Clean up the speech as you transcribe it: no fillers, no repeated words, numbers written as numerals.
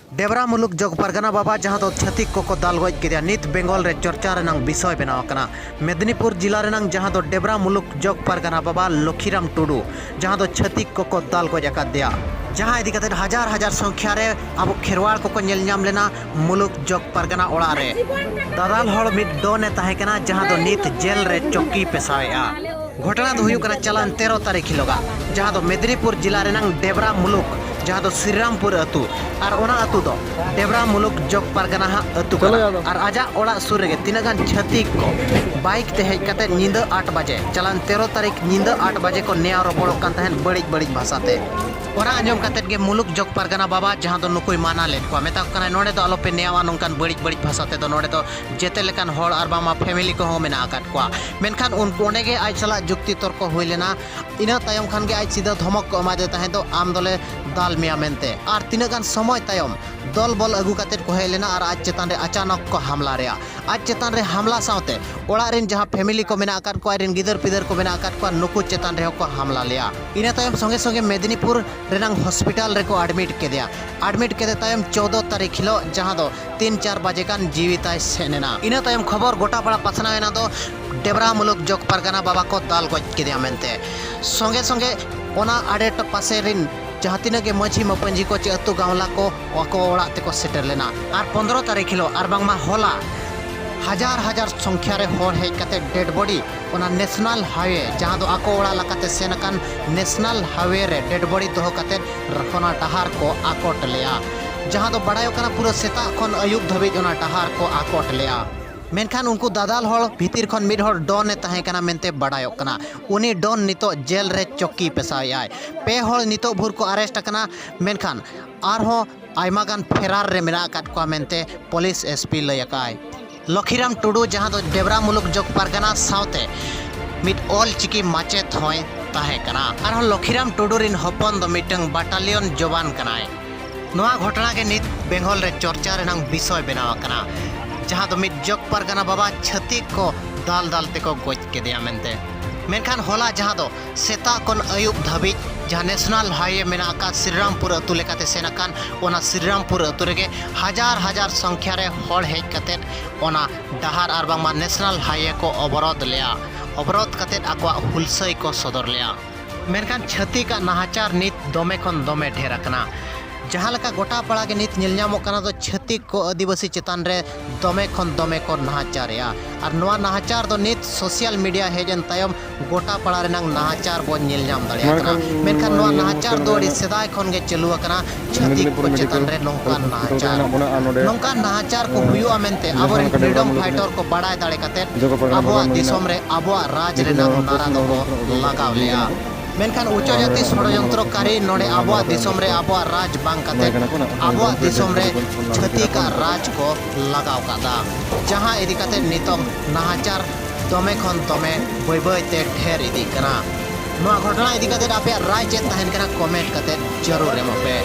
Debra मुलुक जग परगना बाबा जहाँ दो छतिक को दाल गज के नित बेंगल रे चर्चा रेनांग विषय बनाव कना मेदिनीपुर जिला रेनांग जहाँ दो डेबरा मुलुक जग परगना बाबा लखीराम टुडू जहाँ दो छतिक को दाल गज अकादिया जहाँ इदी कते हजार हजार संख्या रे अब खेरवाड़ को नेल नाम लेना मुलुक जग परगना ओड़ा रे दादाल हड़ मिद दोने ताहे कना जहाँ दो नित जेल रे चौकी पेशावेआ घटना दो हुयु कना चलन 13 तारीख हिलोगा जहाँ दो मेदिनीपुर जिला रेनांग डेबरा मुलुक जहाँ दो श्रीरामपुर अतु और ओना अतु दो डेबरा मुलुक जग परगना अतु और आजा ओड़ा सुर रे तीना गान छतिक को बाइक ते हेज कते नींदा 8 बजे चलन 13 तारीख नींदा 8 बजे को नेया रोपड़ कान तहन बड़ी बड़ी भाषा ते ओना अंजम कते गे मुलुक जग परगना बाबा जहाँ दो नुकुय माना ले को मेता कना नोडे दो आलोपे नेयावा नोंकान बड़ी बड़ी भाषा ते दो नोडे दो जेते लेकान होड़ और बामा फैमिली को हो मेना आकाट को मेनखान उन ओंडे गे आज सला जुक्ति तर्क हुई लेना इना तायम खान गे आज सीधा धमक को एमा दे ताहे दो आम दोले दाल मिया मेनते और तीना गान समय तायम दल बल अगु कते को हेज लेना और आज चेतान रे अचानक को हमला रे आज चेतान रे हमला सावते ओड़ा रेन जहाँ फैमिली को मेना आकाट को रेन गिदर पिदर को मेना आकाट को नुकु चेतान रे को हमला लिया इना तायम संगे संगे मेदिनीपुर रेनांग हॉस्पिटल रे को एडमिट के दिया एडमिट के तायम 14 तारीख हिलो जहाँ दो 3-4 बजे कान जीविताय सेनेना इना तायम खबर गोटा पड़ा पसना एना दो डेबरा मुलुक जग परगना बाबा को दाल गज के दिया मेनते संगे संगे ओना आडे पासे रिन जहाँ तीना के मझी मपंजी को चे अतु गावला को ओड़ा तेको सेटर लेना और 15 तारीख हिलो और बांगमा होला हजार हजार संख्या रे होड़ हेज कते डेड बॉडी ओना नेशनल हाईवे जहाँ दो आको ओड़ा लकाते सेनकान नेशनल हाईवे रे डेड बॉडी दोहो कते रखना डहार को आकोट लिया जहाँ दो बड़ायो कना पूरा सेता खन अयुब धबिज ओना डहार को आकोट लिया मेनखान उनको दादाल हड़ भीतर खन मिड हड़ डॉन ताहे कना मेनते बड़ायो कना उनी डॉन नितो जेल रे चौकी पेशाय पे हड़ नितो भूर को अरेस्ट कना मेनखान आरहो आयमा गान फेरार रे मेना काट को मेनते पुलिस एसपी लयकाय लखीराम टुडू जहाँ दो डेबरा मुलुक जग परगना सावते मिड ऑल चिकी माचेत होय ताहे कना आरहो लखीराम टुडू रिन हपन दो मिटंग बटालियन जवान कनाय नोआ घटना के नित बेंगल रे चर्चा रेनांग विषय बनावा कना जहाँ दो मिट जग परगना बाबा छतिक को दाल दाल तेको गज के दिया मेनते मेनखान होला जहाँ दो सेता कोन अयुब धाबी जहाँ नेशनल हाईवे मेना का श्रीरामपुर अतु लेकाते सेनाकान ओना श्रीरामपुर अतु रेगे हजार हजार संख्या रे होड़ हेज कते ओना डहार और बांगमा नेशनल हाईवे को अवरोध कते आकवा हुलसई को सदर लिया मेनखान छतिक नाहाचार नित दमे खन दमे ढेर अकना जहाँ लका गोटा पड़ा के नित निलनामोग कना दो छतिक को आदिवासी चेतान रे दमे खन दमे को नाहाचारया और नोआ नाहाचार दो नित सोशल मीडिया हेजन तायम गोटा पड़ा रेनांग नाहाचार बो निलनाम दाड़िया कना मेनखान नोआ नाहाचार दो अड़ी सेदाय खन गे चलुआ कना छतिक को चेतान रे नोंकान नाहाचार को हुयुआ मेनते आबोरेन फ्रीडम फाइटर को बड़ाय दाड़े कते आबोआ दिसोम रे आबोआ राज रेनांग नारा दो लगाव लिया मेनखान उच्च जाति षड्यंत्रकारी नोडे आबोआ दिसोम रे आबोआ राज बांग कते आबोआ दिसोम रे छतिक राज को लगाव कादा जहाँ इदी कते नितम नाहाचार दमे खन दमे बय बय ते ढेर इदी कना नोआ घटना इदी कते आपे राय चेत तहन कना कमेंट कते जरूर एमोपे।